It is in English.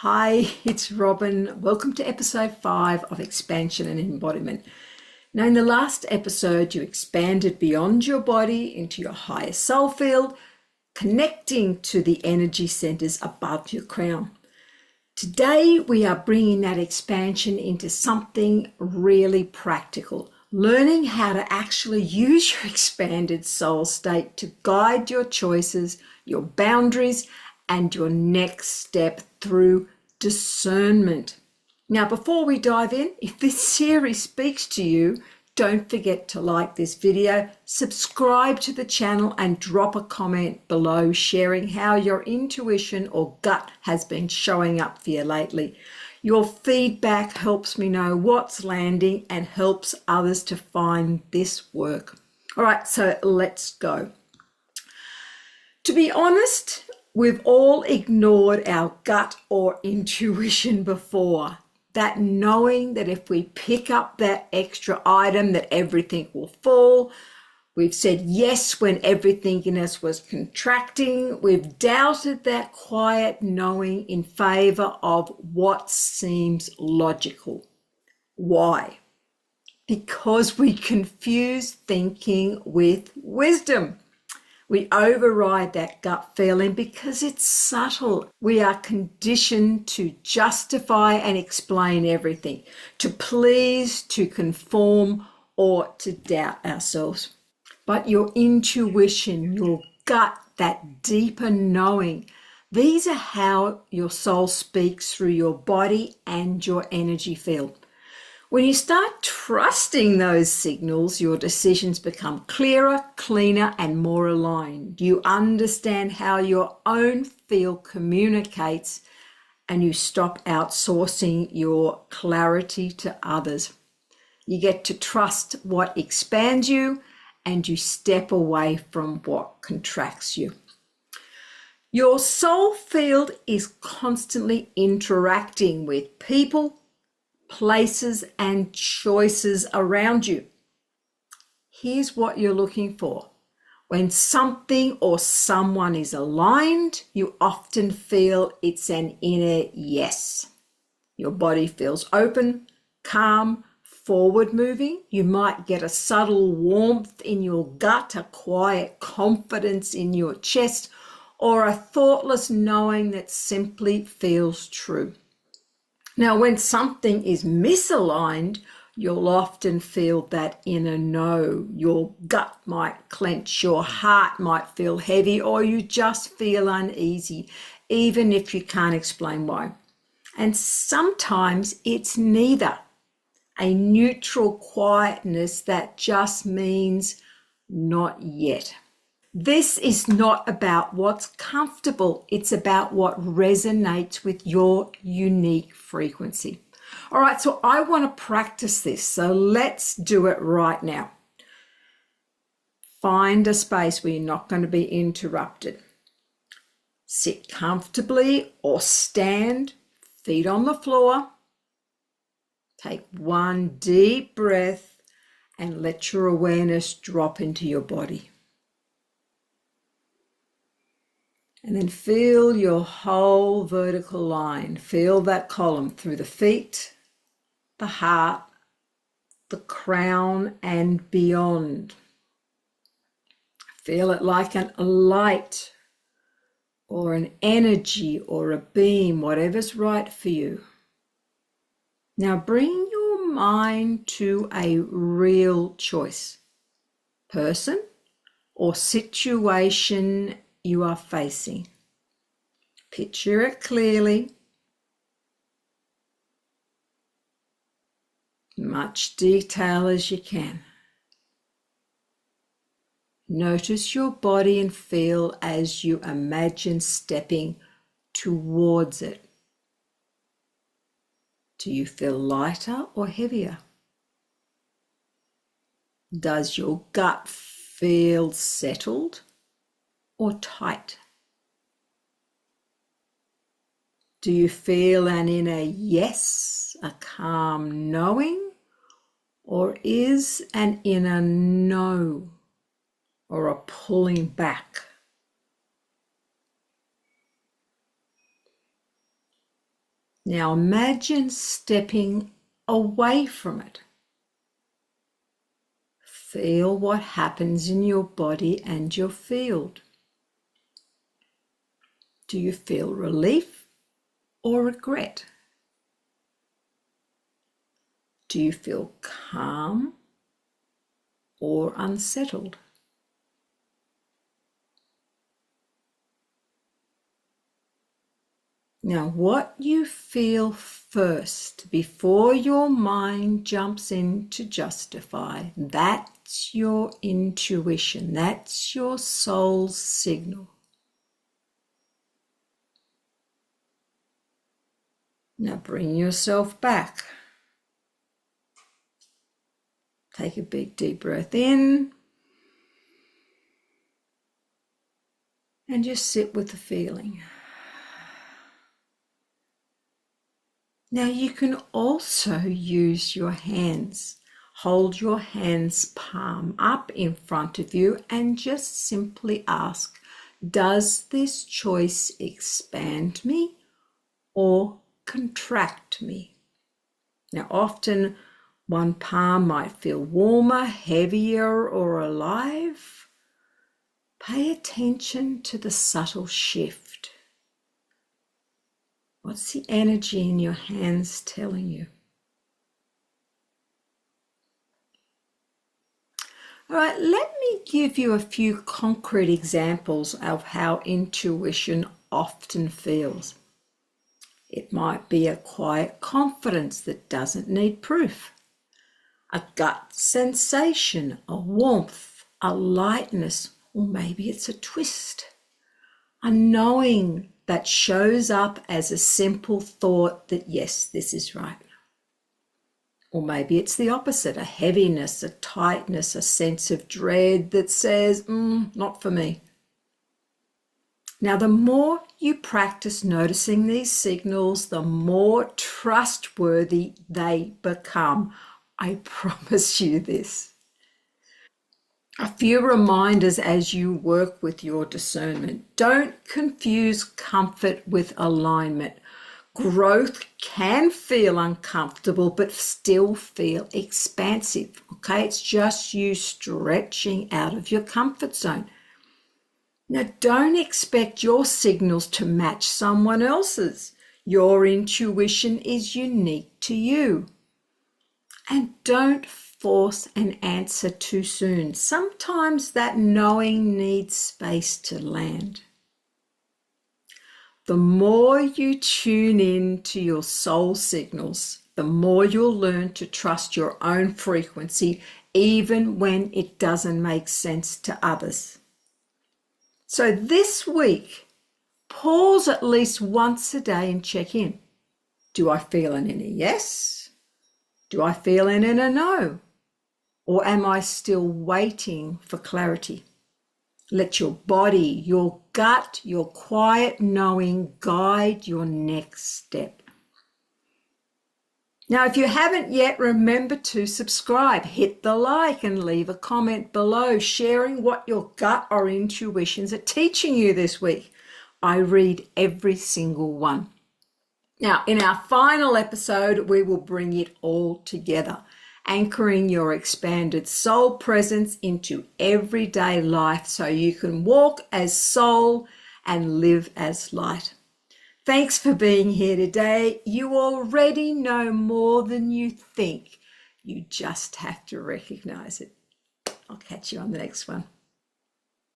Hi, it's Robyn. Welcome to episode 5 of Expansion and Embodiment. Now, in the last episode, you expanded beyond your body into your higher soul field, connecting to the energy centers above your crown. Today, we are bringing that expansion into something really practical, learning how to actually use your expanded soul state to guide your choices, your boundaries, and your next step through discernment. Now, before we dive in, if this series speaks to you, don't forget to like this video, subscribe to the channel, and drop a comment below sharing how your intuition or gut has been showing up for you lately. Your feedback helps me know what's landing and helps others to find this work. All right, so let's go. To be honest, we've all ignored our gut or intuition before. That knowing that if we pick up that extra item that everything will fall. We've said yes when everything in us was contracting. We've doubted that quiet knowing in favor of what seems logical. Why? Because we confuse thinking with wisdom. We override that gut feeling because it's subtle. We are conditioned to justify and explain everything, to please, to conform, or to doubt ourselves. But your intuition, your gut, that deeper knowing, these are how your soul speaks through your body and your energy field. When you start trusting those signals, your decisions become clearer, cleaner, and more aligned. You understand how your own field communicates, and you stop outsourcing your clarity to others. You get to trust what expands you, and you step away from what contracts you. Your soul field is constantly interacting with people, places, and choices around you. Here's what you're looking for. When something or someone is aligned, you often feel it's an inner yes. Your body feels open, calm, forward moving. You might get a subtle warmth in your gut, a quiet confidence in your chest, or a thoughtless knowing that simply feels true. Now, when something is misaligned, you'll often feel that inner no. Your gut might clench, your heart might feel heavy, or you just feel uneasy, even if you can't explain why. And sometimes it's neither. A neutral quietness that just means not yet. This is not about what's comfortable. It's about what resonates with your unique frequency. All right, so I want to practice this. So let's do it right now. Find a space where you're not going to be interrupted. Sit comfortably or stand, feet on the floor. Take one deep breath and let your awareness drop into your body. And then feel your whole vertical line. Feel that column through the feet, the heart, the crown, and beyond. Feel it like a light or an energy or a beam, whatever's right for you. Now bring your mind to a real choice, person or situation you are facing. Picture it clearly. Much detail as you can. Notice your body and feel as you imagine stepping towards it. Do you feel lighter or heavier? Does your gut feel settled or tight? Do you feel an inner yes, a calm knowing, or is an inner no, or a pulling back? Now imagine stepping away from it. Feel what happens in your body and your field. Do you feel relief or regret? Do you feel calm or unsettled? Now, what you feel first before your mind jumps in to justify, that's your intuition, that's your soul's signal. Now bring yourself back. Take a big deep breath in and just sit with the feeling. Now you can also use your hands. Hold your hands palm up in front of you and just simply ask, does this choice expand me or contract me? Now often one palm might feel warmer, heavier, or alive. Pay attention to the subtle shift. What's the energy in your hands telling you? All right, let me give you a few concrete examples of how intuition often feels. It might be a quiet confidence that doesn't need proof, a gut sensation, a warmth, a lightness, or maybe it's a twist, a knowing that shows up as a simple thought that, yes, this is right. Or maybe it's the opposite, a heaviness, a tightness, a sense of dread that says, not for me. Now, the more you practice noticing these signals, the more trustworthy they become. I promise you this. A few reminders as you work with your discernment. Don't confuse comfort with alignment. Growth can feel uncomfortable, but still feel expansive. Okay, it's just you stretching out of your comfort zone. Now, don't expect your signals to match someone else's. Your intuition is unique to you. And don't force an answer too soon. Sometimes that knowing needs space to land. The more you tune in to your soul signals, the more you'll learn to trust your own frequency, even when it doesn't make sense to others. So this week, pause at least once a day and check in. Do I feel an inner yes? Do I feel an inner no? Or am I still waiting for clarity? Let your body, your gut, your quiet knowing guide your next step. Now, if you haven't yet, remember to subscribe, hit the like and leave a comment below sharing what your gut or intuitions are teaching you this week. I read every single one. Now, in our final episode, we will bring it all together, anchoring your expanded soul presence into everyday life so you can walk as soul and live as light. Thanks for being here today. You already know more than you think. You just have to recognize it. I'll catch you on the next one.